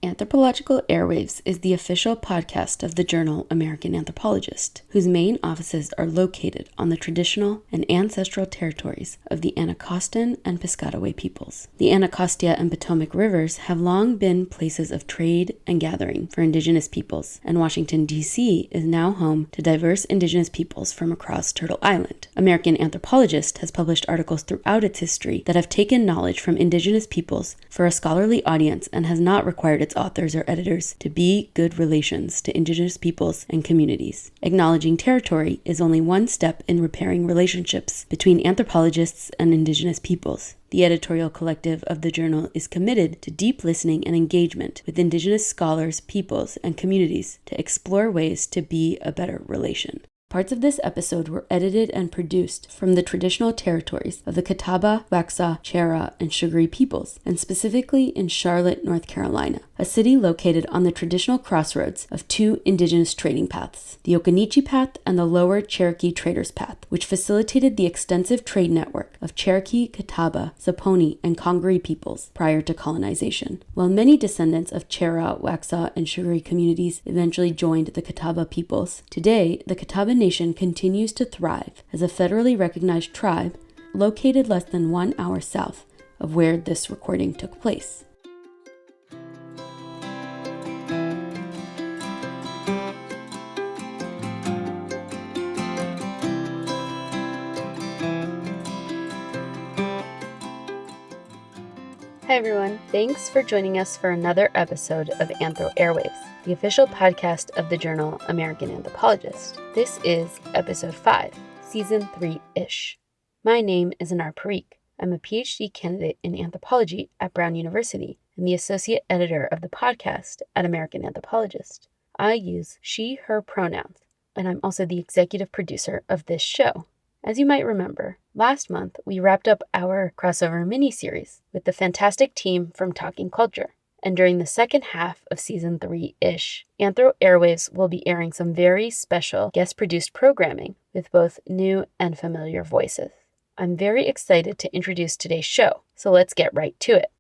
Anthropological Airwaves is the official podcast of the journal American Anthropologist, whose main offices are located on the traditional and ancestral territories of the Anacostan and Piscataway peoples. The Anacostia and Potomac rivers have long been places of trade and gathering for indigenous peoples, and Washington, D.C. is now home to diverse indigenous peoples from across Turtle Island. American Anthropologist has published articles throughout its history that have taken knowledge from indigenous peoples for a scholarly audience and has not required its authors or editors to be good relations to indigenous peoples and communities. Acknowledging territory is only one step in repairing relationships between anthropologists and indigenous peoples. The editorial collective of the journal is committed to deep listening and engagement with indigenous scholars, peoples, and communities to explore ways to be a better relation. Parts of this episode were edited and produced from the traditional territories of the Catawba, Waxhaw, Chera, and Shugari peoples, and specifically in Charlotte, North Carolina, a city located on the traditional crossroads of two indigenous trading paths, the Occaneechi Path and the Lower Cherokee Traders Path, which facilitated the extensive trade network of Cherokee, Catawba, Saponi, and Congaree peoples prior to colonization. While many descendants of Chera, Waxhaw, and Shugari communities eventually joined the Catawba peoples, today the Catawba Nation continues to thrive as a federally recognized tribe located less than 1 hour south of where this recording took place. Hi everyone, thanks for joining us for another episode of Anthro Airwaves, the official podcast of the journal American Anthropologist. This is episode 5, season 3-ish. My name is Anar Parikh. I'm a PhD candidate in anthropology at Brown University and the associate editor of the podcast at American Anthropologist. I use she, her pronouns, and I'm also the executive producer of this show. As you might remember, last month we wrapped up our crossover mini-series with the fantastic team from Talking Culture. And during the second half of season 3-ish, Anthro Airwaves will be airing some very special guest-produced programming with both new and familiar voices. I'm very excited to introduce today's show, so let's get right to it.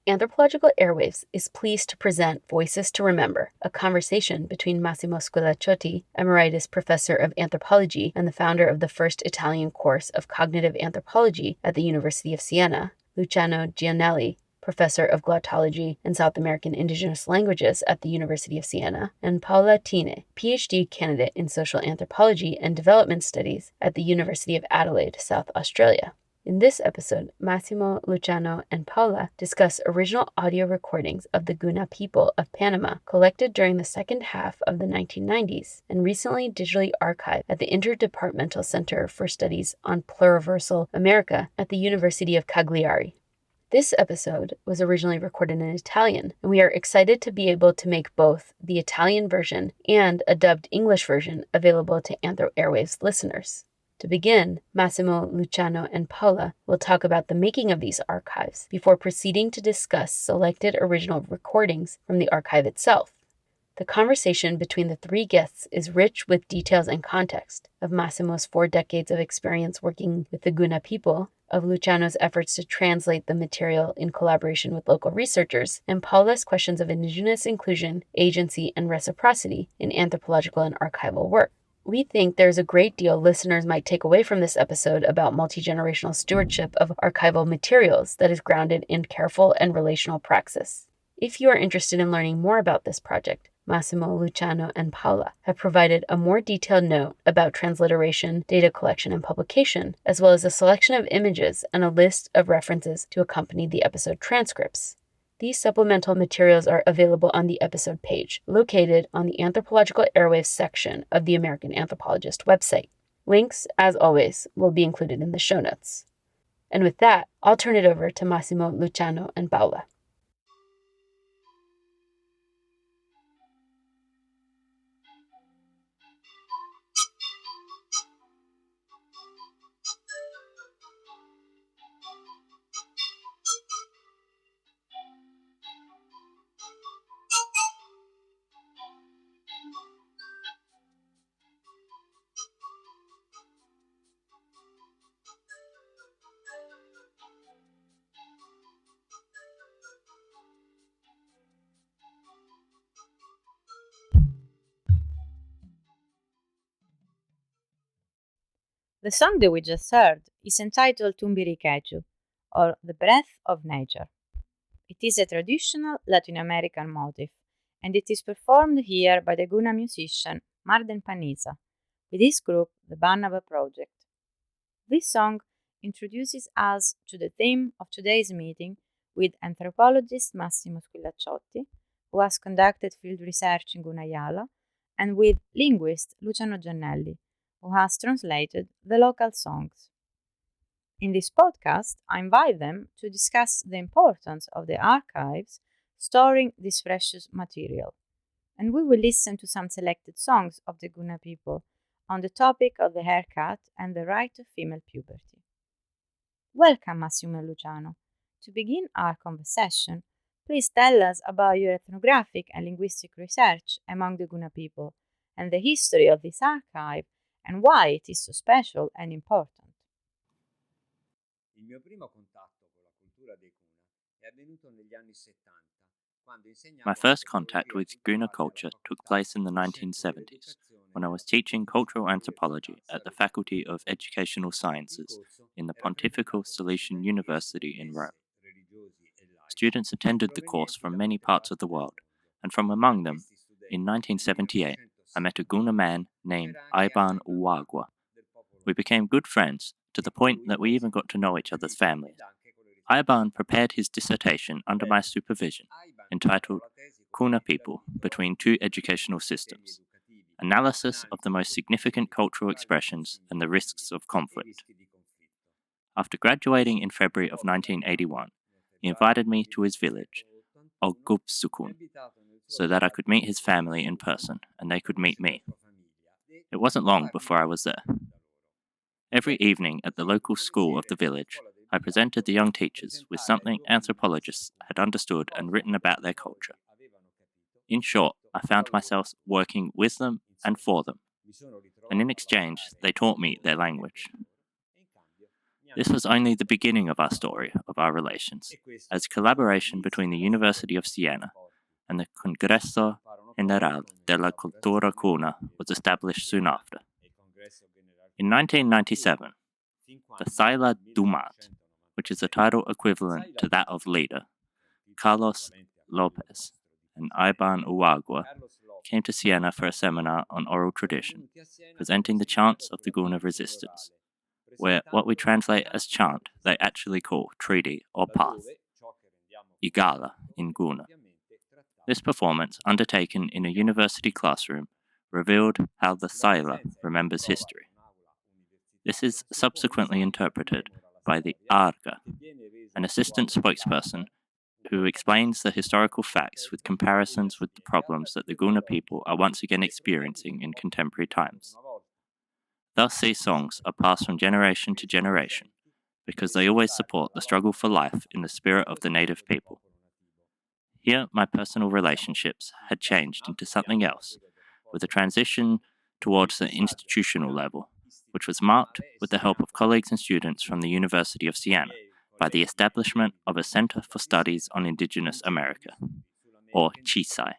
Anthropological Airwaves is pleased to present Voices to Remember, a conversation between Massimo Squillacciotti, Emeritus Professor of Anthropology and the founder of the first Italian course of Cognitive Anthropology at the University of Siena, Luciano Gianelli, Professor of Glottology and South American Indigenous Languages at the University of Siena, and Paola Tine, PhD candidate in Social Anthropology and Development Studies at the University of Adelaide, South Australia. In this episode, Massimo, Luciano, and Paola discuss original audio recordings of the Guna people of Panama collected during the second half of the 1990s and recently digitally archived at the Interdepartmental Center for Studies on Pluriversal America at the University of Cagliari. This episode was originally recorded in Italian, and we are excited to be able to make both the Italian version and a dubbed English version available to Anthro Airwaves listeners. To begin, Massimo, Luciano, and Paola will talk about the making of these archives before proceeding to discuss selected original recordings from the archive itself. The conversation between the three guests is rich with details and context of Massimo's 4 decades of experience working with the Guna people, of Luciano's efforts to translate the material in collaboration with local researchers, and Paola's questions of indigenous inclusion, agency, and reciprocity in anthropological and archival work. We think there's a great deal listeners might take away from this episode about multi-generational stewardship of archival materials that is grounded in careful and relational praxis. If you are interested in learning more about this project, Massimo, Luciano, and Paola have provided a more detailed note about transliteration, data collection, and publication, as well as a selection of images and a list of references to accompany the episode transcripts. These supplemental materials are available on the episode page, located on the Anthropological Airwaves section of the American Anthropologist website. Links, as always, will be included in the show notes. And with that, I'll turn it over to Massimo, Luciano, and Paola. The song that we just heard is entitled Tumbirikeju, or The Breath of Nature. It is a traditional Latin American motif, and it is performed here by the Guna musician Marden Paniza, with his group, the Barnaba Project. This song introduces us to the theme of today's meeting with anthropologist Massimo Squillacciotti, who has conducted field research in Gunayala, and with linguist Luciano Giannelli, who has translated the local songs. In this podcast, I invite them to discuss the importance of the archives storing this precious material, and we will listen to some selected songs of the Guna people on the topic of the haircut and the right of female puberty. Welcome, Massimo and Luciano. To begin our conversation, please tell us about your ethnographic and linguistic research among the Guna people and the history of this archive and why it is so special and important. Il mio primo contatto con la cultura dei Guna è avvenuto negli anni 70. My first contact with Guna culture took place in the 1970s, when I was teaching cultural anthropology at the Faculty of Educational Sciences in the Pontifical Salesian University in Rome. Students attended the course from many parts of the world, and from among them, in 1978, I met a Guna man named Iban Uwagwa. We became good friends, to the point that we even got to know each other's families. Iban prepared his dissertation under my supervision, entitled Guna People Between Two Educational Systems, Analysis of the Most Significant Cultural Expressions and the Risks of Conflict. After graduating in February of 1981, he invited me to his village, Ogupsukun, so that I could meet his family in person and they could meet me. It wasn't long before I was there. Every evening at the local school of the village, I presented the young teachers with something anthropologists had understood and written about their culture. In short, I found myself working with them and for them, and in exchange, they taught me their language. This was only the beginning of our story, of our relations, as collaboration between the University of Siena and the Congresso General della Cultura Guna was established soon after. In 1997, the Saila Dumat, which is a title equivalent to that of leader, Carlos Lopez and Iban Uwagwa came to Siena for a seminar on oral tradition, presenting the chants of the Guna resistance, where what we translate as chant they actually call treaty or path, Igala in Guna. This performance, undertaken in a university classroom, revealed how the Saila remembers history. This is subsequently interpreted by the Arga, an assistant spokesperson who explains the historical facts with comparisons with the problems that the Guna people are once again experiencing in contemporary times. Thus, these songs are passed from generation to generation because they always support the struggle for life in the spirit of the native people. Here, my personal relationships had changed into something else, with a transition towards the institutional level, which was marked with the help of colleagues and students from the University of Siena by the establishment of a Center for Studies on Indigenous America, or CISAI.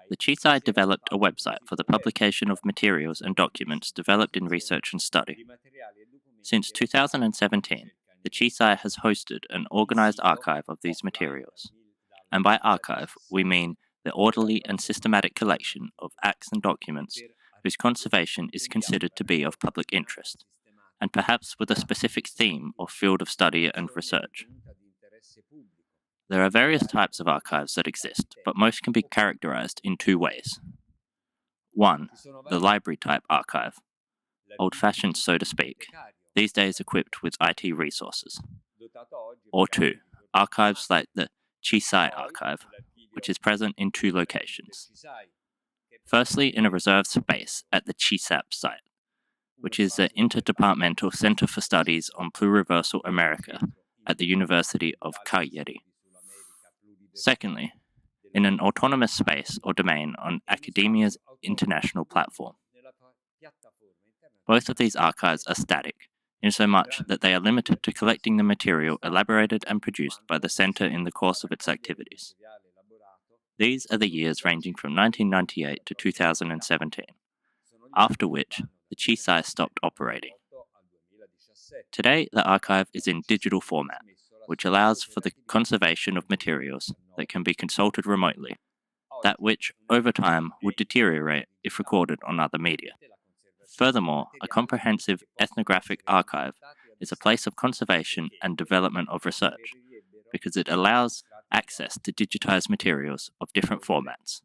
The CISAI developed a website for the publication of materials and documents developed in research and study. Since 2017, the CISAI has hosted an organized archive of these materials. And by archive, we mean the orderly and systematic collection of acts and documents whose conservation is considered to be of public interest, and perhaps with a specific theme or field of study and research. There are various types of archives that exist, but most can be characterized in two ways. One, the library-type archive, old-fashioned so to speak, these days equipped with IT resources. Or two, archives like the CISAI archive, which is present in two locations. Firstly, in a reserved space at the CISAP site, which is the Interdepartmental Center for Studies on Pluriversal America at the University of Cagliari. Secondly, in an autonomous space or domain on academia's international platform. Both of these archives are static, insomuch that they are limited to collecting the material elaborated and produced by the Center in the course of its activities. These are the years ranging from 1998 to 2017. after which the Chisai stopped operating. Today, the archive is in digital format, which allows for the conservation of materials that can be consulted remotely, that which, over time, would deteriorate if recorded on other media. Furthermore, a comprehensive ethnographic archive is a place of conservation and development of research, because it allows access to digitized materials of different formats,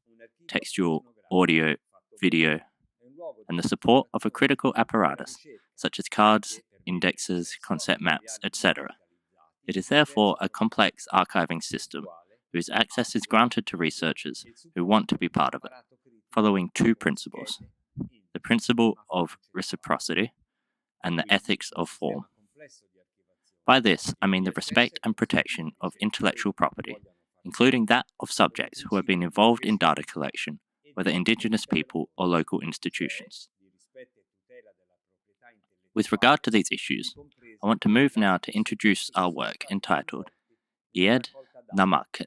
textual, audio, video, and the support of a critical apparatus, such as cards, indexes, concept maps, etc. It is therefore a complex archiving system whose access is granted to researchers who want to be part of it, following two principles: the principle of reciprocity and the ethics of form. By this, I mean the respect and protection of intellectual property, including that of subjects who have been involved in data collection, whether indigenous people or local institutions. With regard to these issues, I want to move now to introduce our work entitled Ied Namaket,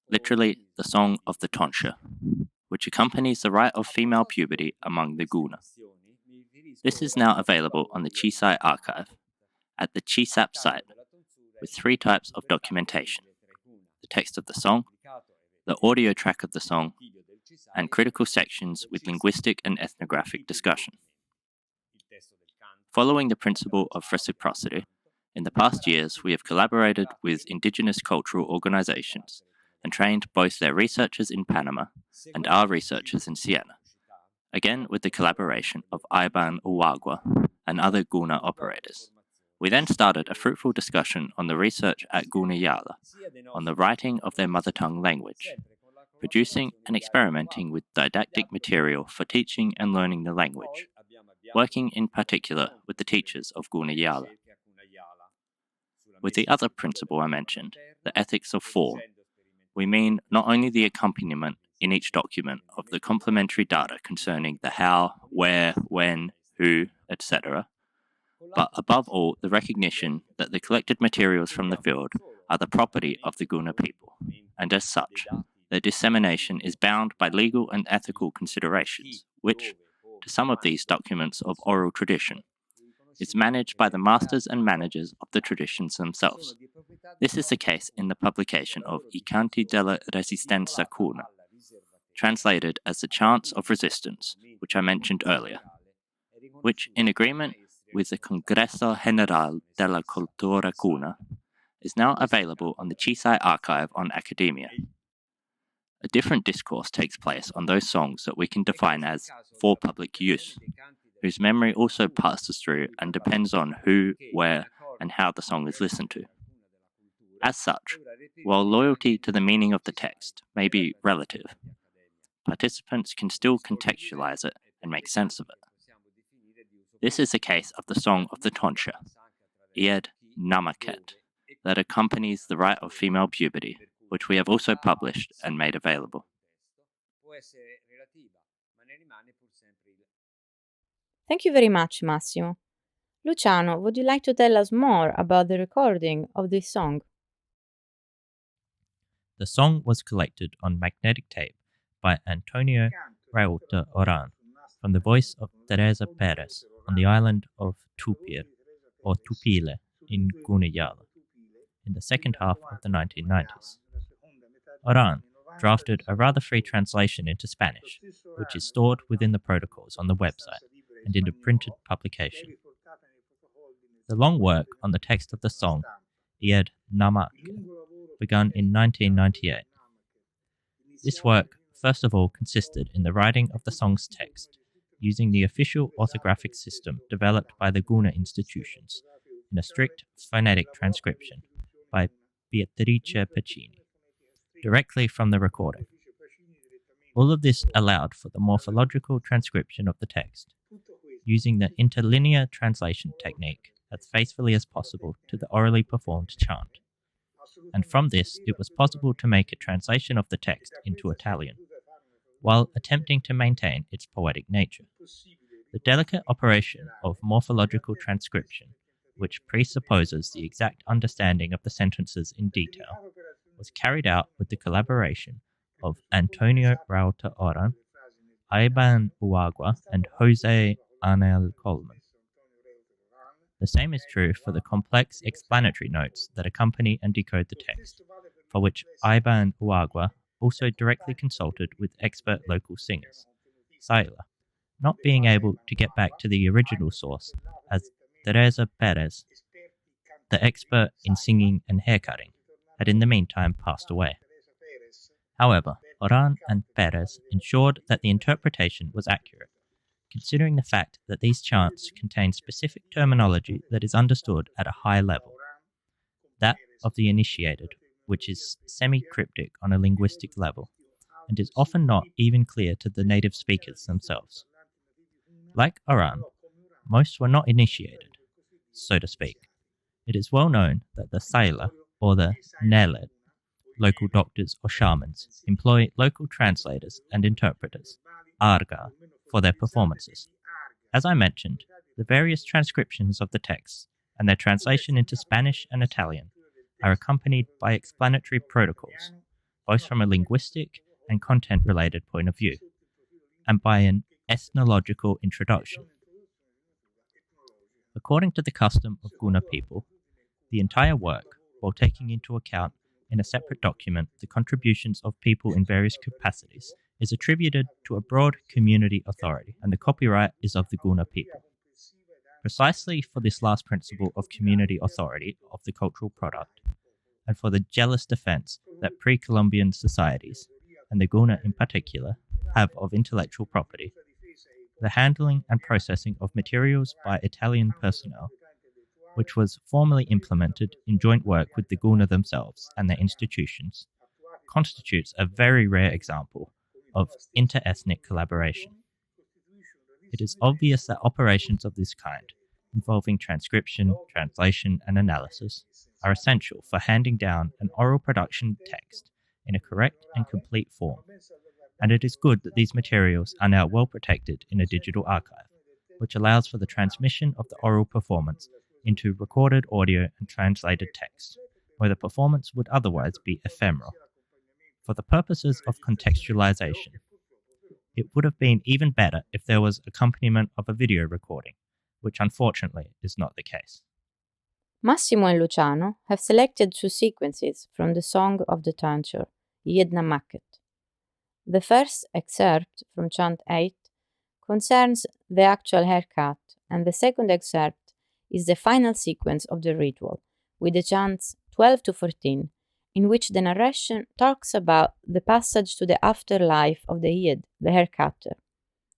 literally the Song of the Tonsha, which accompanies the rite of female puberty among the Guna. This is now available on the Chisai archive at the Chisap site with three types of documentation: the text of the song, the audio track of the song, and critical sections with linguistic and ethnographic discussion. Following the principle of reciprocity, in the past years we have collaborated with indigenous cultural organizations and trained both their researchers in Panama and our researchers in Siena, again with the collaboration of Iban Uwagwa and other Guna operators. We then started a fruitful discussion on the research at Guna Yala, on the writing of their mother tongue language, producing and experimenting with didactic material for teaching and learning the language, working in particular with the teachers of Guna Yala. With the other principle I mentioned, the ethics of form, we mean not only the accompaniment in each document of the complementary data concerning the how, where, when, who, etc., but above all the recognition that the collected materials from the field are the property of the Guna people, and as such, their dissemination is bound by legal and ethical considerations, which, to some of these documents of oral tradition, is managed by the masters and managers of the traditions themselves. This is the case in the publication of I Canti della Resistenza Cuna, translated as the Chants of Resistance, which I mentioned earlier, which, in agreement with the Congresso General della Cultura Cuna, is now available on the Chisai archive on Academia. A different discourse takes place on those songs that we can define as for public use, whose memory also passes through and depends on who, where, and how the song is listened to. As such, while loyalty to the meaning of the text may be relative, participants can still contextualize it and make sense of it. This is the case of the Song of the Tonsha, Ied Namaket, that accompanies the rite of female puberty, which we have also published and made available. Thank you very much, Massimo. Luciano, would you like to tell us more about the recording of this song? The song was collected on magnetic tape by Antonio Rauta Oran from the voice of Teresa Perez on the island of Tupir, or Tupile, in Guna Yala, in the second half of the 1990s. Oran drafted a rather free translation into Spanish, which is stored within the protocols on the website and in a printed publication. The long work on the text of the song, Ied Namak, began in 1998. This work, first of all, consisted in the writing of the song's text, using the official orthographic system developed by the Guna institutions, in a strict phonetic transcription by Beatrice Pacini, directly from the recording. All of this allowed for the morphological transcription of the text, using the interlinear translation technique as faithfully as possible to the orally performed chant. And from this, it was possible to make a translation of the text into Italian, while attempting to maintain its poetic nature. The delicate operation of morphological transcription, which presupposes the exact understanding of the sentences in detail, was carried out with the collaboration of Antonio Rauta Oran, Iban Uagua and Jose Anel Coleman. The same is true for the complex explanatory notes that accompany and decode the text, for which Iban Uagua also directly consulted with expert local singers, Saila, not being able to get back to the original source, as Teresa Perez, the expert in singing and haircutting, had in the meantime passed away. However, Oran and Perez ensured that the interpretation was accurate, considering the fact that these chants contain specific terminology that is understood at a high level, that of the initiated, which is semi-cryptic on a linguistic level, and is often not even clear to the native speakers themselves. Like Oran, most were not initiated, so to speak. It is well known that the Saila, or the Neled, local doctors or shamans, employ local translators and interpreters, Arga, for their performances. As I mentioned, the various transcriptions of the texts and their translation into Spanish and Italian are accompanied by explanatory protocols, both from a linguistic and content-related point of view, and by an ethnological introduction. According to the custom of Guna people, the entire work, while taking into account in a separate document the contributions of people in various capacities, is attributed to a broad community authority, and the copyright is of the Guna people. Precisely for this last principle of community authority of the cultural product, and for the jealous defense that pre-Columbian societies, and the Guna in particular, have of intellectual property, the handling and processing of materials by Italian personnel, which was formally implemented in joint work with the Guna themselves and their institutions, constitutes a very rare example of inter-ethnic collaboration. It is obvious that operations of this kind, involving transcription, translation, and analysis, are essential for handing down an oral production text in a correct and complete form, and it is good that these materials are now well protected in a digital archive, which allows for the transmission of the oral performance into recorded audio and translated text, where the performance would otherwise be ephemeral. For the purposes of contextualization, it would have been even better if there was accompaniment of a video recording, which unfortunately is not the case. Massimo and Luciano have selected two sequences from the Song of the Tonsure, Jedna Maket. The first excerpt from Chant 8 concerns the actual haircut, and the second excerpt is the final sequence of the ritual, with the chants 12 to 14, in which the narration talks about the passage to the afterlife of the Yid, the haircutter.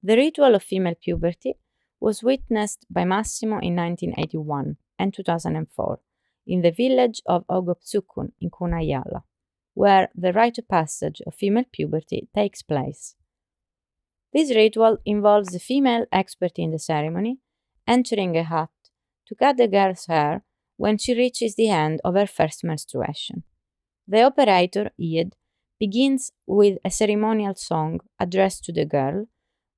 The ritual of female puberty was witnessed by Massimo in 1981 and 2004 in the village of Ogopsukun in Kunayala, where the rite of passage of female puberty takes place. This ritual involves the female expert in the ceremony entering a hut to cut the girl's hair when she reaches the end of her first menstruation. The operator, Yid, begins with a ceremonial song addressed to the girl,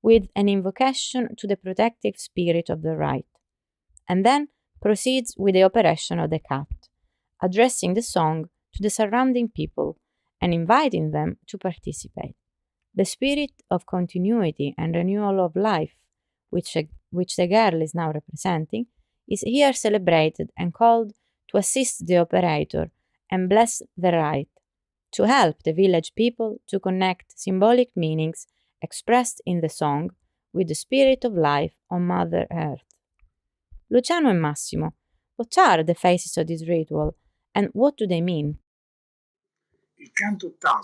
with an invocation to the protective spirit of the rite, and then proceeds with the operation of the cut, addressing the song to the surrounding people and inviting them to participate. The spirit of continuity and renewal of life, which the girl is now representing, is here celebrated and called to assist the operator and bless the rite, to help the village people to connect symbolic meanings expressed in the song with the spirit of life on Mother Earth. Luciano and Massimo, what are the phases of this ritual and what do they mean?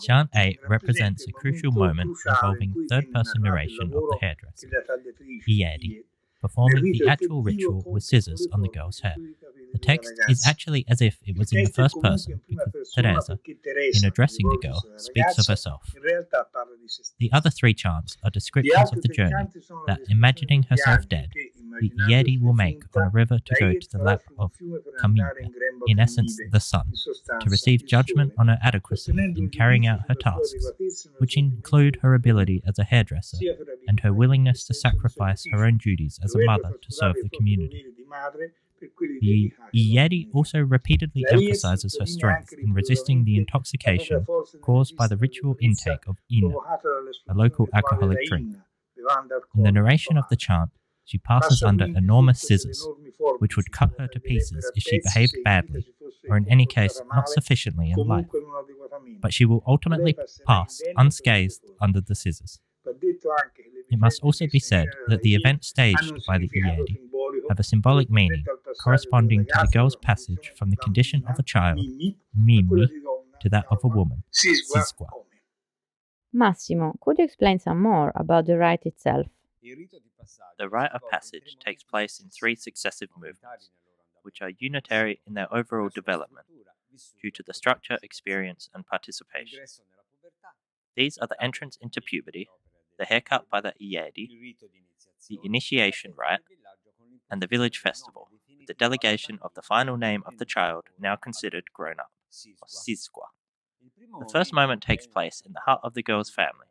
Chant 8 represents a crucial moment involving third-person narration of the hairdresser, Iedi, performing the actual ritual with scissors on the girl's hair. The text is actually as if it was in the first person, because Teresa, in addressing the girl, speaks of herself. The other three chants are descriptions of the journey that, imagining herself dead, the Iedi will make on a river to go to the lap of Kamina, in essence the sun, to receive judgment on her adequacy in carrying out her tasks, which include her ability as a hairdresser and her willingness to sacrifice her own duties as a mother to serve the community. The Iedi also repeatedly emphasizes her strength in resisting the intoxication caused by the ritual intake of Ina, a local alcoholic drink, In the narration of the chant, she passes under enormous scissors, which would cut her to pieces if she behaved badly, or in any case not sufficiently in life. But she will ultimately pass unscathed under the scissors. It must also be said that the events staged by the Iedi have a symbolic meaning corresponding to the girl's passage from the condition of a child, Mimi, to that of a woman, Sisqua. Massimo, could you explain some more about the rite itself? The rite of passage takes place in 3 successive movements, which are unitary in their overall development, due to the structure, experience, and participation. These are the entrance into puberty, the haircut by the Iedi, the initiation rite, and the village festival, with the delegation of the final name of the child now considered grown up, or Sisqua. The first moment takes place in the hut of the girl's family,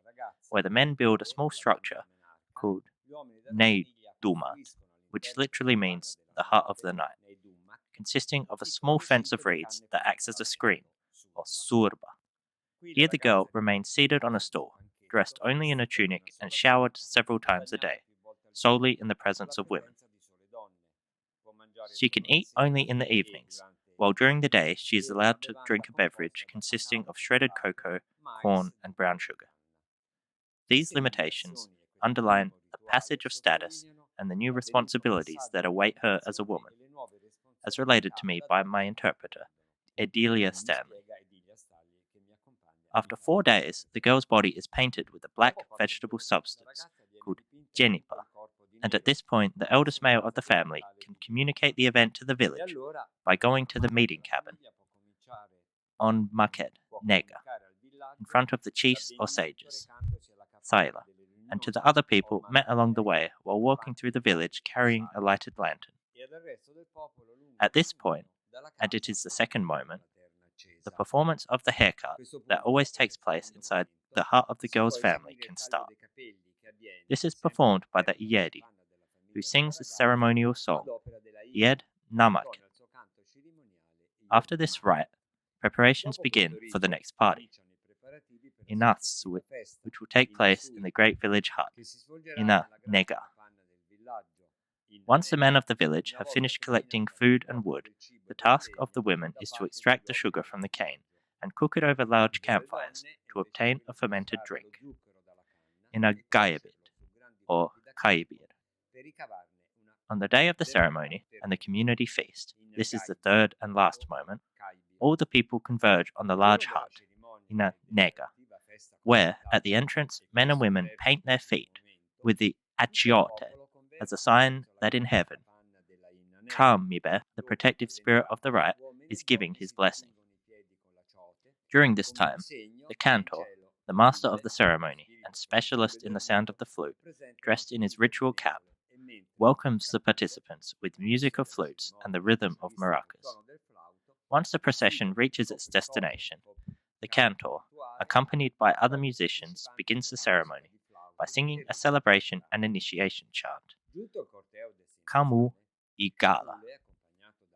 where the men build a small structure called Neidumat, which literally means the hut of the night, consisting of a small fence of reeds that acts as a screen, or surba. Here the girl remains seated on a stool, dressed only in a tunic and showered several times a day, solely in the presence of women. She can eat only in the evenings, while during the day she is allowed to drink a beverage consisting of shredded cocoa, corn, and brown sugar. These limitations underline the passage of status and the new responsibilities that await her as a woman, as related to me by my interpreter, Edilia Stanley. After 4 days, the girl's body is painted with a black vegetable substance called jenipa, and at this point the eldest male of the family can communicate the event to the village by going to the meeting cabin on Maked, Nega, in front of the chiefs or sages, Thaila, and to the other people met along the way while walking through the village carrying a lighted lantern. At this point, and it is the second moment, the performance of the haircut that always takes place inside the hut of the girl's family can start. This is performed by the Iedi, who sings a ceremonial song, Ied Namak. After this rite, preparations begin for the next party, Inatsui, which will take place in the great village hut, Ina Nega. Once the men of the village have finished collecting food and wood, the task of the women is to extract the sugar from the cane and cook it over large campfires to obtain a fermented drink, Ina Gayabit, or Kaibir. On the day of the ceremony and the community feast, this is the third and last moment, all the people converge on the large hut, Ina Nega, where, at the entrance, men and women paint their feet with the Achiote as a sign that in heaven, Kamibe, the protective spirit of the rite, is giving his blessing. During this time, the cantor, the master of the ceremony and specialist in the sound of the flute, dressed in his ritual cap, welcomes the participants with music of flutes and the rhythm of maracas. Once the procession reaches its destination, the cantor, accompanied by other musicians, begins the ceremony by singing a celebration and initiation chant, Kamu Igala,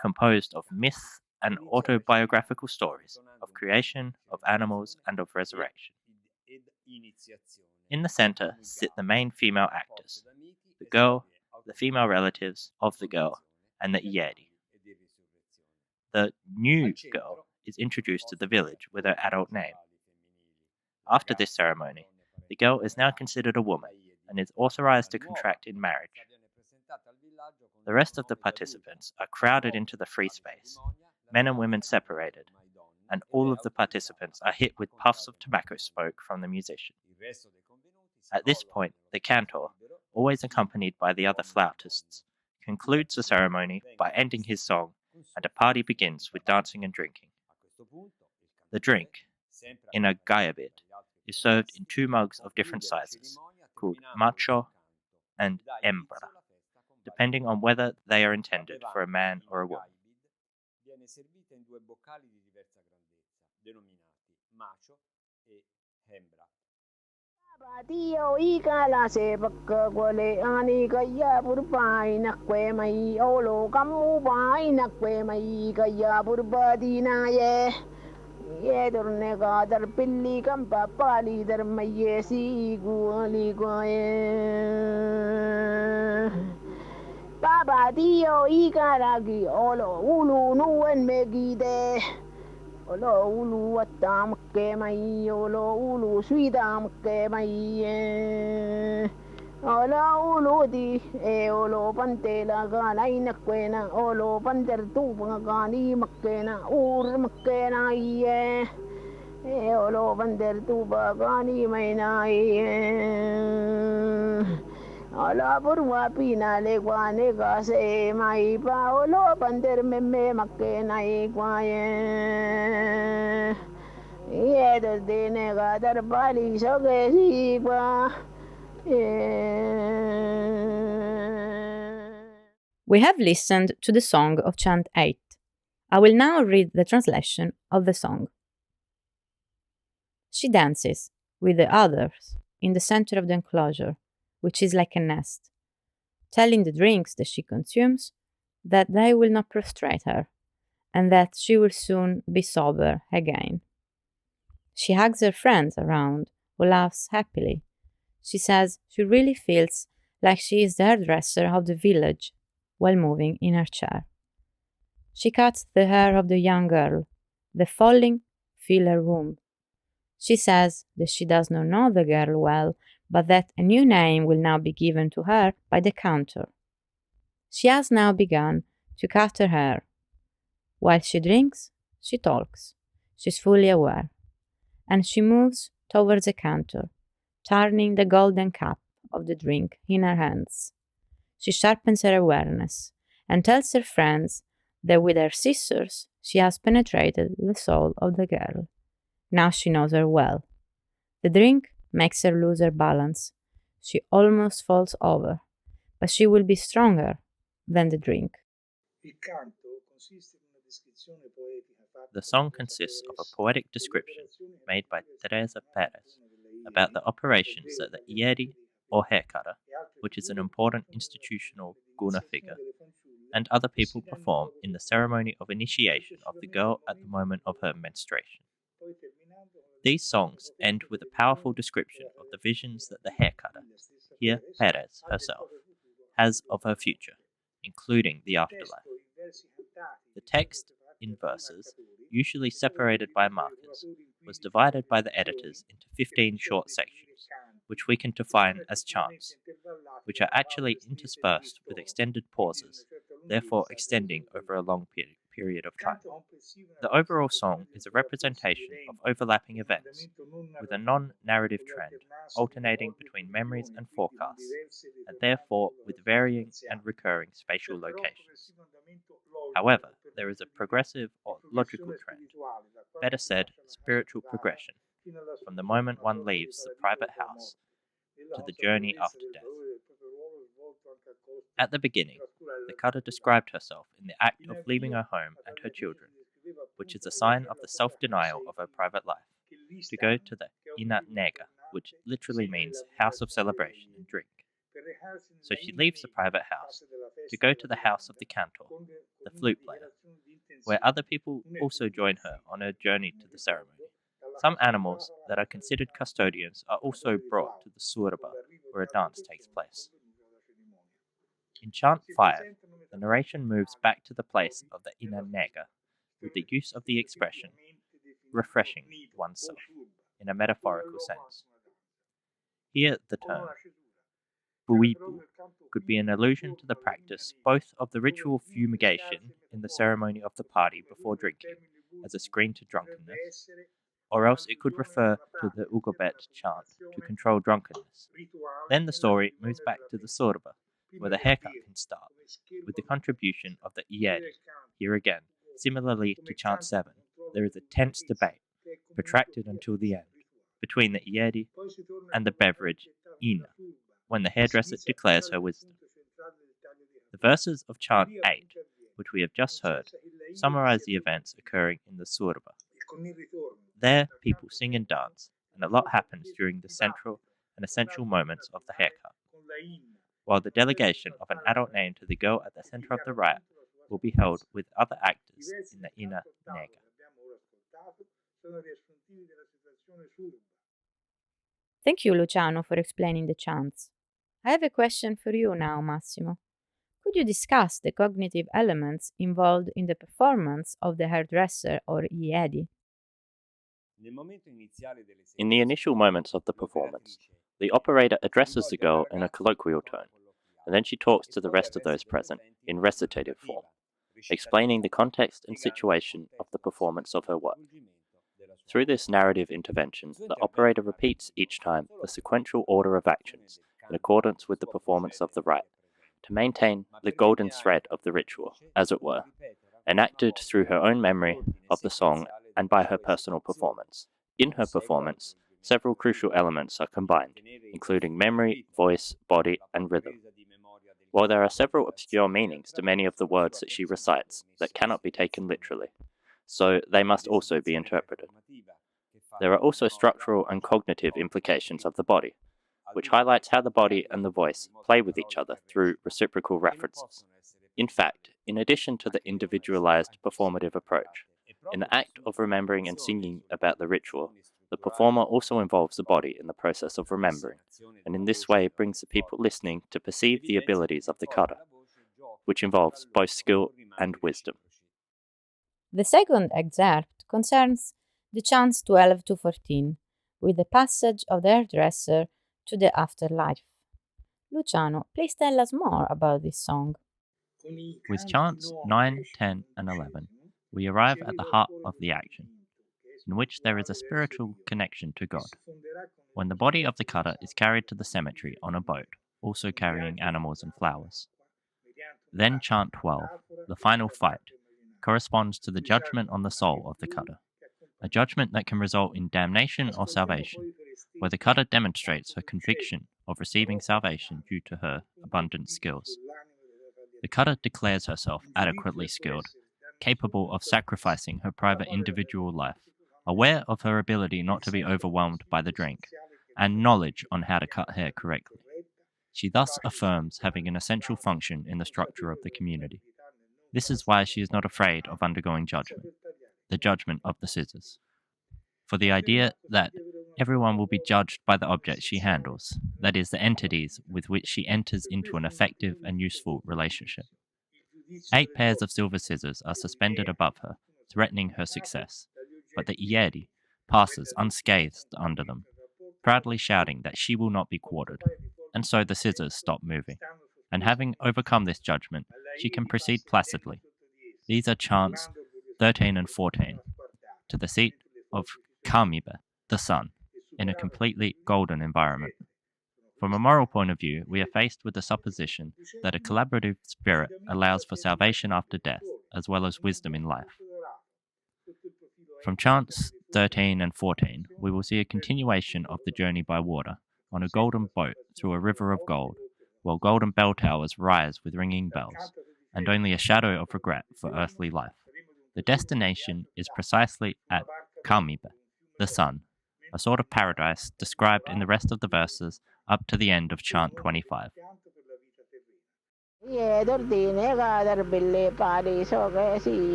composed of myth and autobiographical stories of creation, of animals, and of resurrection. In the center sit the main female actors, the girl, the female relatives of the girl, and the Iedi. The new girl is introduced to the village with her adult name. After this ceremony, the girl is now considered a woman and is authorized to contract in marriage. The rest of the participants are crowded into the free space, men and women separated, and all of the participants are hit with puffs of tobacco smoke from the musician. At this point, the cantor, always accompanied by the other flautists, concludes the ceremony by ending his song, and a party begins with dancing and drinking. The drink, in a gayabit, is served in 2 mugs of different sizes, called macho and hembra, depending on whether they are intended for a man or a woman. Patio y cala se baka gole ani kaya burpai nakwe mai olo kamu bai nakwe mai kaya burbadi na ye Yedur nega dar pilli kam papali dar mayesi guali guaye. Baba dio ikaragi olo ulu nuen megide. Olo ulu watam ke mai olo ulu suidam ke mai. Olo ulu di olo pantela gana inakwena olo panter tu gani makkena ur makkena iye. Olo panter tu gani maina iye. Olo burwa pina le guane gase mai pa olo panter memme makkena ikwaye. Ye desde nega dar bali soge sigwa. We have listened to the song of Chant 8. I will now read the translation of the song. She dances with the others in the center of the enclosure, which is like a nest, telling the drinks that she consumes that they will not prostrate her and that she will soon be sober again. She hugs her friends around, who laughs happily. She says she really feels like she is the hairdresser of the village while moving in her chair. She cuts the hair of the young girl. The falling fill her womb. She says that she does not know the girl well, but that a new name will now be given to her by the counter. She has now begun to cut her hair. While she drinks, she talks. She's fully aware. And she moves towards the counter, turning the golden cup of the drink in her hands. She sharpens her awareness and tells her friends that with her scissors she has penetrated the soul of the girl. Now she knows her well. The drink makes her lose her balance. She almost falls over, but she will be stronger than the drink. The song consists of a poetic description made by Teresa Perez about the operations that the Ieri, or haircutter, which is an important institutional Guna figure, and other people perform in the ceremony of initiation of the girl at the moment of her menstruation. These songs end with a powerful description of the visions that the haircutter, here Perez herself, has of her future, including the afterlife. The text, in verses, usually separated by markers, was divided by the editors into 15 short sections, which we can define as chants, which are actually interspersed with extended pauses, therefore extending over a long period of time. The overall song is a representation of overlapping events, with a non-narrative trend alternating between memories and forecasts, and therefore with varying and recurring spatial locations. However, there is a progressive or logical trend, better said, spiritual progression, from the moment one leaves the private house to the journey after death. At the beginning, the cutter described herself in the act of leaving her home and her children, which is a sign of the self-denial of her private life, to go to the Ina Nega, which literally means house of celebration and drink. So she leaves the private house to go to the house of the cantor, the flute player, where other people also join her on her journey to the ceremony. Some animals that are considered custodians are also brought to the surba, where a dance takes place. In chant 5, the narration moves back to the place of the Ina Nega, with the use of the expression refreshing oneself, in a metaphorical sense. Here, the term buibu could be an allusion to the practice both of the ritual fumigation in the ceremony of the party before drinking, as a screen to drunkenness, or else it could refer to the Ugobet chant to control drunkenness. Then the story moves back to the surba, where the haircut can start, with the contribution of the Ieri. Here again, similarly to chant 7, there is a tense debate, protracted until the end, between the Ieri and the beverage Ina, when the hairdresser declares her wisdom. The verses of chant 8, which we have just heard, summarize the events occurring in the surba. There, people sing and dance, and a lot happens during the central and essential moments of the haircut, while the delegation of an adult name to the girl at the center of the rite will be held with other actors in the Ina Nega. Thank you, Luciano, for explaining the chants. I have a question for you now, Massimo. Could you discuss the cognitive elements involved in the performance of the hairdresser or Iedi? In the initial moments of the performance, the operator addresses the girl in a colloquial tone, and then she talks to the rest of those present in recitative form, explaining the context and situation of the performance of her work. Through this narrative intervention, the operator repeats each time the sequential order of actions in accordance with the performance of the rite, to maintain the golden thread of the ritual, as it were, enacted through her own memory of the song and by her personal performance. In her performance, several crucial elements are combined, including memory, voice, body, and rhythm. While there are several obscure meanings to many of the words that she recites that cannot be taken literally, so they must also be interpreted. There are also structural and cognitive implications of the body, which highlights how the body and the voice play with each other through reciprocal references. In fact, in addition to the individualized performative approach, in the act of remembering and singing about the ritual, the performer also involves the body in the process of remembering, and in this way brings the people listening to perceive the abilities of the kata, which involves both skill and wisdom. The second excerpt concerns the chants 12 to 14, with the passage of the hairdresser to the afterlife. Luciano, please tell us more about this song. With chants 9, 10, and 11, we arrive at the heart of the action, in which there is a spiritual connection to God. When the body of the kata is carried to the cemetery on a boat, also carrying animals and flowers. Then chant 12, the final fight, corresponds to the judgment on the soul of the kata, a judgment that can result in damnation or salvation, where the kata demonstrates her conviction of receiving salvation due to her abundant skills. The kata declares herself adequately skilled, capable of sacrificing her private individual life, aware of her ability not to be overwhelmed by the drink, and knowledge on how to cut hair correctly. She thus affirms having an essential function in the structure of the community. This is why she is not afraid of undergoing judgment, the judgment of the scissors. For the idea that everyone will be judged by the objects she handles, that is, the entities with which she enters into an effective and useful relationship. 8 pairs of silver scissors are suspended above her, threatening her success, but the Iedi passes unscathed under them, proudly shouting that she will not be quartered, and so the scissors stop moving. And having overcome this judgment, she can proceed placidly. These are chants 13 and 14, to the seat of Kamibe, the sun, in a completely golden environment. From a moral point of view, we are faced with the supposition that a collaborative spirit allows for salvation after death, as well as wisdom in life. From chants 13 and 14, we will see a continuation of the journey by water, on a golden boat through a river of gold, while golden bell towers rise with ringing bells, and only a shadow of regret for earthly life. The destination is precisely at Kamibe, the sun, a sort of paradise described in the rest of the verses up to the end of chant 25.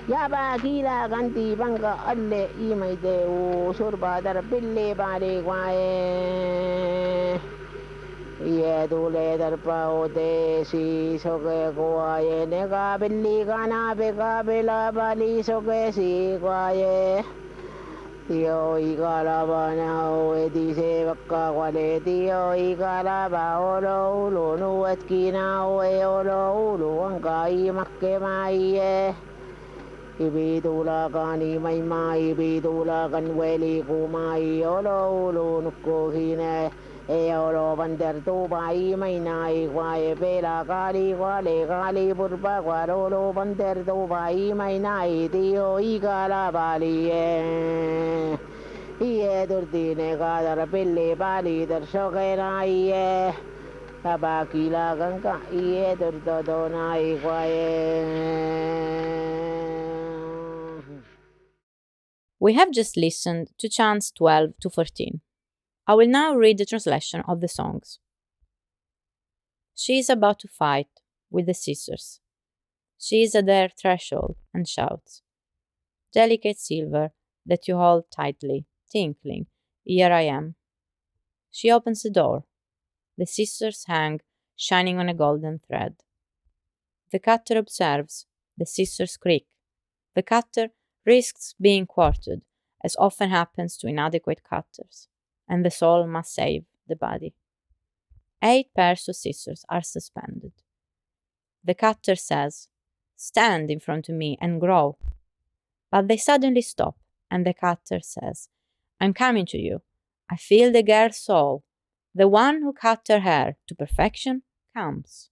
Yaba kila ganti banga alle imai deu surba dar pille bare kwae ye dule dar pao de si soge kwae ne ga billi kana be ga bela bali soge si kwae Tio igala bana o dice bakka kwale tio igala ba olo ulo nu etkina o olo ulo anga I makke mai Ibidula kani mai mai ibidula kan weli kumai olo ulu nukko hine e olo bander tu bai mai nai kwae pela kali kwale kali purba kwalo bander tu bai mai nai tio igala bali iye durdine kadar pille bali darsoke nai tabakila ganka iye durdo nai kwae We have just listened to chants 12 to 14. I will now read the translation of the songs. She is about to fight with the scissors. She is at their threshold and shouts, "Delicate silver that you hold tightly, tinkling, here I am." She opens the door. The scissors hang, shining on a golden thread. The cutter observes. The scissors creak. The cutter risks being quartered, as often happens to inadequate cutters, and the soul must save the body. 8 pairs of scissors are suspended. The cutter says, "Stand in front of me and grow." But they suddenly stop, and the cutter says, "I'm coming to you. I feel the girl's soul. The one who cut her hair to perfection comes."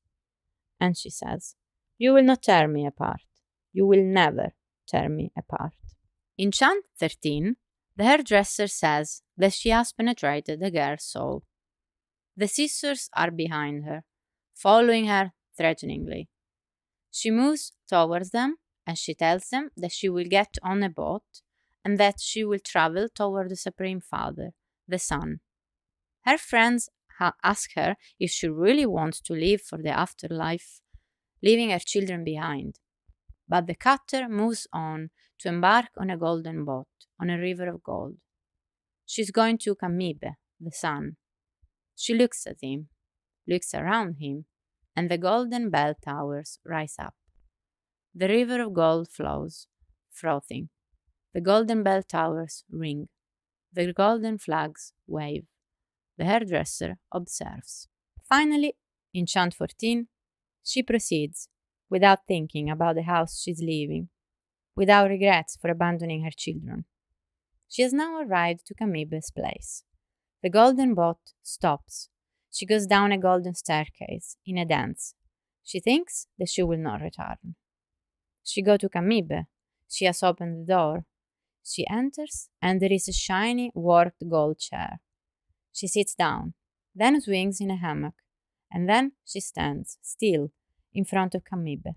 And she says, "You will not tear me apart. You will never tear me apart." In chant 13, the hairdresser says that she has penetrated the girl's soul. The scissors are behind her, following her threateningly. She moves towards them, and she tells them that she will get on a boat and that she will travel toward the Supreme Father, the Sun. Her friends ask her if she really wants to live for the afterlife, leaving her children behind. But the cutter moves on to embark on a golden boat on a river of gold. She's going to Camibe, the sun. She looks at him, looks around him, and the golden bell towers rise up. The river of gold flows, frothing. The golden bell towers ring. The golden flags wave. The hairdresser observes. Finally, in chant 14, she proceeds, without thinking about the house she's leaving, without regrets for abandoning her children. She has now arrived to Camibe's place. The golden boat stops. She goes down a golden staircase, in a dance. She thinks that she will not return. She goes to Camibe. She has opened the door. She enters, and there is a shiny, worked gold chair. She sits down, then swings in a hammock, and then she stands, still, in front of Camibe.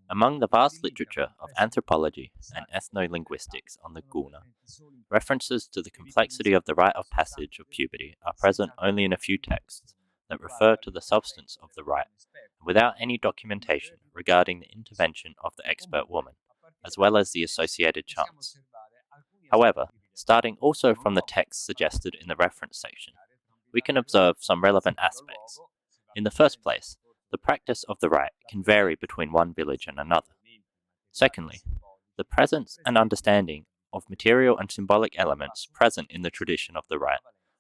Among the vast literature of anthropology and ethno-linguistics on the Guna, references to the complexity of the rite of passage of puberty are present only in a few texts that refer to the substance of the rite, without any documentation regarding the intervention of the expert woman, as well as the associated chants. However, starting also from the text suggested in the reference section, we can observe some relevant aspects. In the first place, the practice of the rite can vary between one village and another. Secondly, the presence and understanding of material and symbolic elements present in the tradition of the rite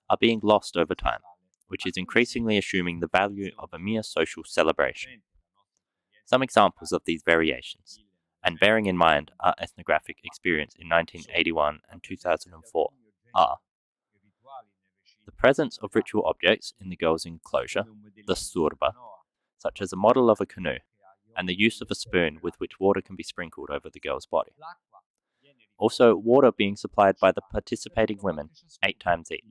are being lost over time, which is increasingly assuming the value of a mere social celebration. Some examples of these variations, and bearing in mind our ethnographic experience in 1981 and 2004, are the presence of ritual objects in the girl's enclosure, the surba, such as a model of a canoe, and the use of a spoon with which water can be sprinkled over the girl's body. Also, water being supplied by the participating women 8 times each.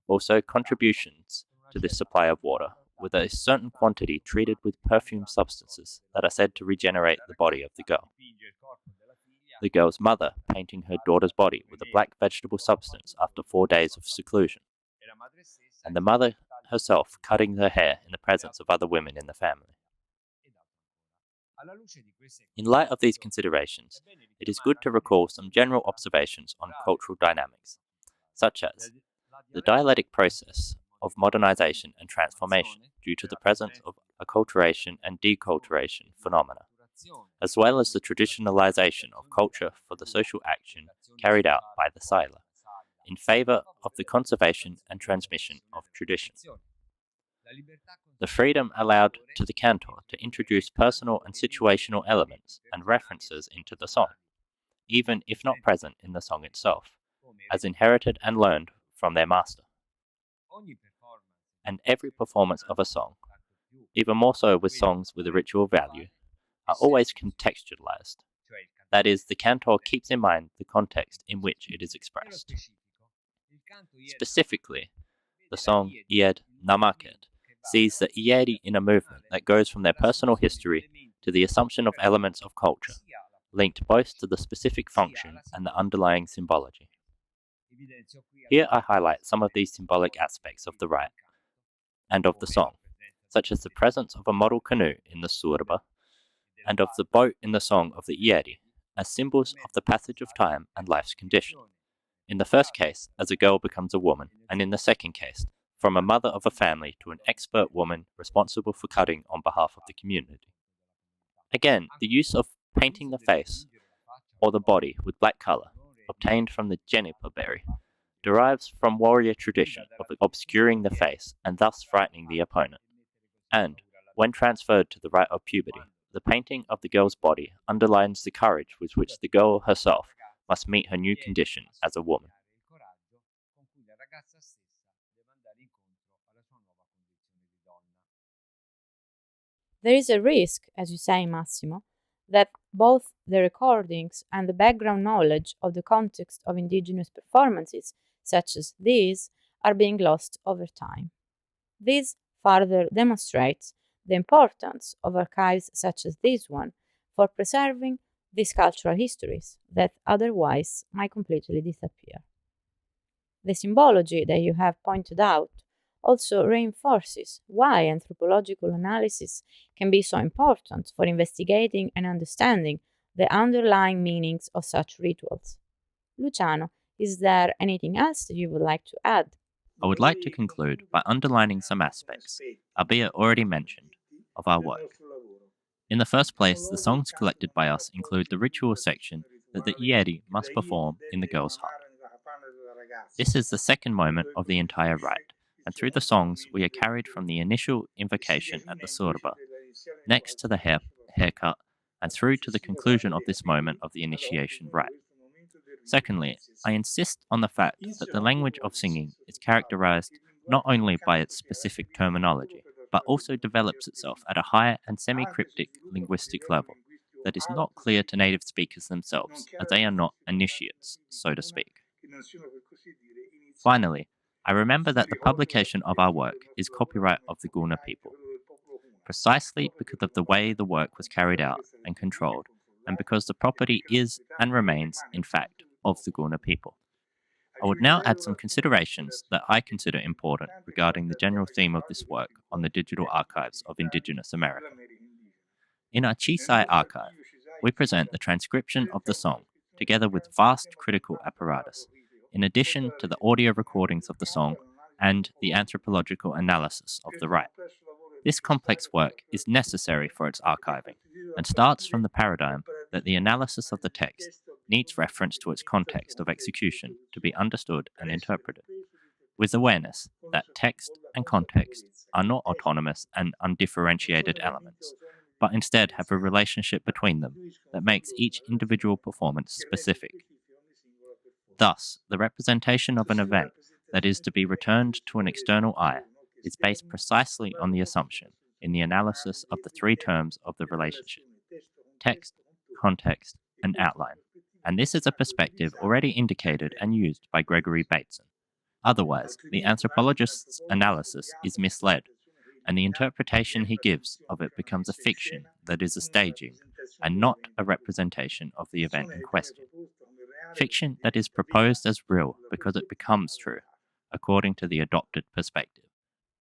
Also, contributions to this supply of water, with a certain quantity treated with perfume substances that are said to regenerate the body of the girl. The girl's mother painting her daughter's body with a black vegetable substance after 4 days of seclusion, and the mother herself cutting her hair in the presence of other women in the family. In light of these considerations, it is good to recall some general observations on cultural dynamics, such as the dialectic process of modernization and transformation due to the presence of acculturation and deculturation phenomena, as well as the traditionalization of culture for the social action carried out by the Sila, in favor of the conservation and transmission of tradition. The freedom allowed to the cantor to introduce personal and situational elements and references into the song, even if not present in the song itself, as inherited and learned from their master. And every performance of a song, even more so with songs with a ritual value, are always contextualized. That is, the cantor keeps in mind the context in which it is expressed. Specifically, the song Ied Namaket sees the Iedi in a movement that goes from their personal history to the assumption of elements of culture, linked both to the specific function and the underlying symbology. Here I highlight some of these symbolic aspects of the rite and of the song, such as the presence of a model canoe in the surba and of the boat in the song of the ieri, as symbols of the passage of time and life's condition. In the first case, as a girl becomes a woman, and in the second case, from a mother of a family to an expert woman responsible for cutting on behalf of the community. Again, the use of painting the face or the body with black color, obtained from the juniper berry, derives from warrior tradition of obscuring the face and thus frightening the opponent. And, when transferred to the rite of puberty, the painting of the girl's body underlines the courage with which the girl herself must meet her new condition as a woman. There is a risk, as you say, Massimo, that both the recordings and the background knowledge of the context of indigenous performances, such as these, are being lost over time. This further demonstrates the importance of archives such as this one for preserving these cultural histories that otherwise might completely disappear. The symbology that you have pointed out also reinforces why anthropological analysis can be so important for investigating and understanding the underlying meanings of such rituals. Luciano, is there anything else that you would like to add? I would like to conclude by underlining some aspects, albeit already mentioned, of our work. In the first place, the songs collected by us include the ritual section that the ieri must perform in the girl's heart. This is the second moment of the entire rite, and through the songs we are carried from the initial invocation at the surba, next to the haircut, and through to the conclusion of this moment of the initiation rite. Secondly, I insist on the fact that the language of singing is characterized not only by its specific terminology, but also develops itself at a higher and semi-cryptic linguistic level that is not clear to native speakers themselves, as they are not initiates, so to speak. Finally, I remember that the publication of our work is copyright of the Guna people, precisely because of the way the work was carried out and controlled, and because the property is and remains, in fact, of the Guna people. I would now add some considerations that I consider important regarding the general theme of this work on the digital archives of Indigenous America. In our Chisai archive, we present the transcription of the song, together with vast critical apparatus, in addition to the audio recordings of the song and the anthropological analysis of the rite. This complex work is necessary for its archiving, and starts from the paradigm that the analysis of the text needs reference to its context of execution to be understood and interpreted, with awareness that text and context are not autonomous and undifferentiated elements, but instead have a relationship between them that makes each individual performance specific. Thus, the representation of an event that is to be returned to an external eye is based precisely on the assumption in the analysis of the three terms of the relationship: text, context, and outline. And this is a perspective already indicated and used by Gregory Bateson. Otherwise, the anthropologist's analysis is misled, and the interpretation he gives of it becomes a fiction that is a staging, and not a representation of the event in question. Fiction that is proposed as real because it becomes true, according to the adopted perspective.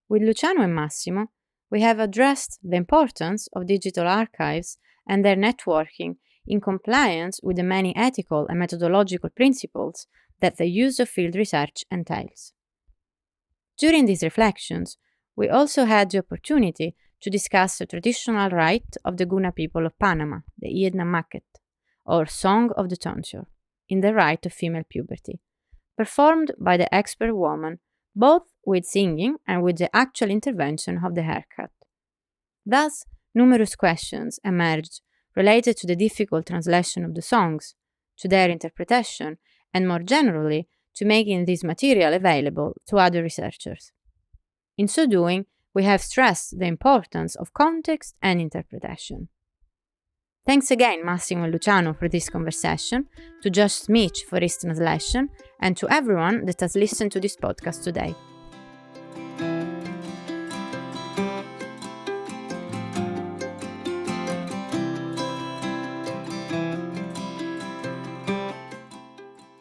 With Luciano and Massimo, we have addressed the importance of digital archives and their networking in compliance with the many ethical and methodological principles that the use of field research entails. During these reflections, we also had the opportunity to discuss the traditional rite of the Guna people of Panama, the Iedna Maket, or Song of the Tonsure, in the rite of female puberty, performed by the expert woman, both with singing and with the actual intervention of the haircut. Thus, numerous questions emerged related to the difficult translation of the songs, to their interpretation, and more generally, to making this material available to other researchers. In so doing, we have stressed the importance of context and interpretation. Thanks again, Massimo and Luciano, for this conversation, to Josh Smith for his translation, and to everyone that has listened to this podcast today.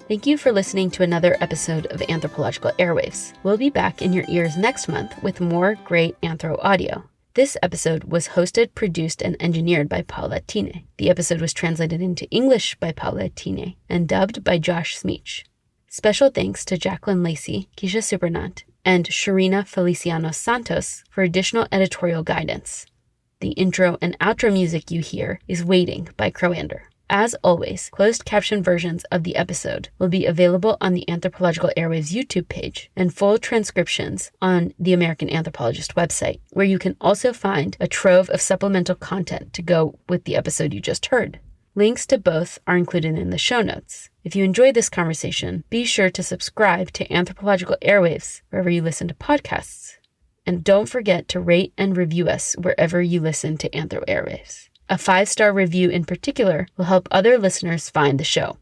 The Thank you for listening to another episode of Anthropological Airwaves. We'll be back in your ears next month with more great anthro audio. This episode was hosted, produced, and engineered by Paula Tine. The episode was translated into English by Paula Tine and dubbed by Josh Smeech. Special thanks to Jacqueline Lacey, Keisha Supernant, and Sharina Feliciano Santos for additional editorial guidance. The intro and outro music you hear is Waiting by Crowander. As always, closed caption versions of the episode will be available on the Anthropological Airwaves YouTube page and full transcriptions on the American Anthropologist website, where you can also find a trove of supplemental content to go with the episode you just heard. Links to both are included in the show notes. If you enjoyed this conversation, be sure to subscribe to Anthropological Airwaves wherever you listen to podcasts. And don't forget to rate and review us wherever you listen to Anthro Airwaves. A 5-star review in particular will help other listeners find the show.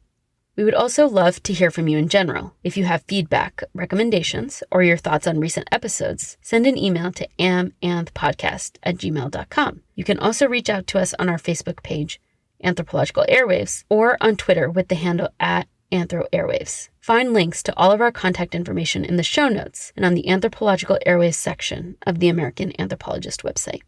We would also love to hear from you in general. If you have feedback, recommendations, or your thoughts on recent episodes, send an email to amanthpodcast@gmail.com. You can also reach out to us on our Facebook page, Anthropological Airwaves, or on Twitter with the handle @AnthroAirwaves. Find links to all of our contact information in the show notes and on the Anthropological Airwaves section of the American Anthropologist website.